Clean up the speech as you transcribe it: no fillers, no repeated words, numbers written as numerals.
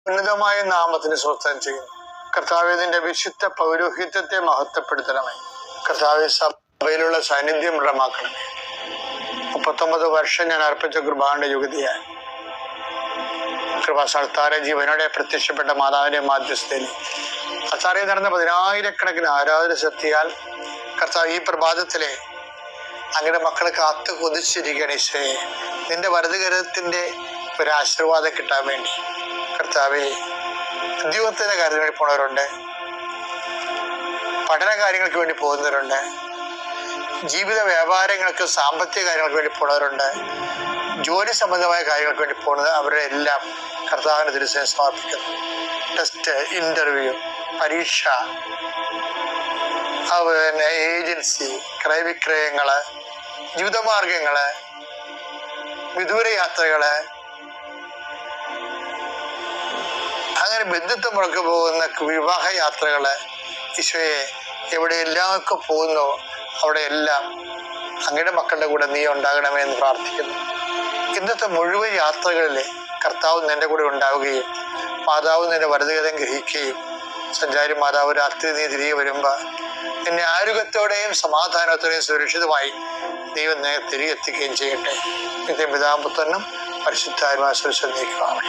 ഉന്നതമായ നാമത്തിന് സ്വസ്ഥം ചെയ്യുന്നു. കർത്താവേ, നിന്റെ വിശുദ്ധ പൗരോഹിത്യത്തെ മഹത്വപ്പെടുത്തണമേ. കർത്താവേ, സഭയിലുള്ള സാന്നിധ്യം ദൃഢമാക്കണമേ. 39 വർഷം ഞാൻ അർപ്പിച്ച കൃപാന്റെ യുഗതിയായി കൃപാസ്ഥാനത്താരെ ജീവനോടെ പ്രത്യക്ഷപ്പെട്ട മാതാവിന്റെ മാധ്യസ്ഥയിൽ അത്താറെ നടന്ന 10,000-കണക്കിന് ആരാധന ശക്തിയാൽ കർത്താവ് ഈ പ്രഭാതത്തിലെ അങ്ങയുടെ മക്കളെ കാത്തു കൊതിച്ചിരിക്കുകയാണ്. ഈശോയെ, നിന്റെ വലതുകരത്തിന്റെ ഒരു ആശീർവാദം കിട്ടാൻ വേണ്ടി കർത്താവെ, ഉദ്യോഗത്തിന്റെ കാര്യത്തിന് വേണ്ടി പോണവരുണ്ട്, പഠന കാര്യങ്ങൾക്ക് വേണ്ടി പോകുന്നവരുണ്ട്, ജീവിത വ്യാപാരങ്ങൾക്ക് സാമ്പത്തിക കാര്യങ്ങൾക്ക് വേണ്ടി പോണവരുണ്ട്, ജോലി സംബന്ധമായ കാര്യങ്ങൾക്ക് വേണ്ടി പോകുന്നത് അവരുടെ എല്ലാം കർത്താവിന് തിരുസേന സമർപ്പിക്കുന്നു. ടെസ്റ്റ്, ഇന്റർവ്യൂ, പരീക്ഷ, അതുപോലെ ഏജൻസി, ക്രയവിക്രയങ്ങള്, ജീവിതമാർഗങ്ങള്, വിദൂര യാത്രകള്, അങ്ങനെ ബന്ധുത്വം മുടക്കി പോകുന്ന വിവാഹ യാത്രകള്, ഈശോയെ, എവിടെയെല്ലാമൊക്കെ പോകുന്നു അവിടെ എല്ലാം അങ്ങയുടെ മക്കളുടെ കൂടെ നീ ഉണ്ടാകണമേ എന്ന് പ്രാർത്ഥിക്കുന്നു. ഇന്നത്തെ മുഴുവൻ യാത്രകളിലെ കർത്താവ് നിന്റെ കൂടെ ഉണ്ടാവുകയും മാതാവ് നിന്റെ വലതുകരം ഗ്രഹിക്കുകയും സഞ്ചാരി മാതാവ് രാത്രി നീ തിരികെ വരുമ്പോൾ നിന്നെ ആരോഗ്യത്തോടെയും സമാധാനത്തോടെയും സുരക്ഷിതമായി ദൈവം തിരികെ എത്തിക്കുകയും ചെയ്യട്ടെ. നിത്യം പിതാവും പുത്രനും പരിശുദ്ധാത്മാവും നീക്കുവാണ്.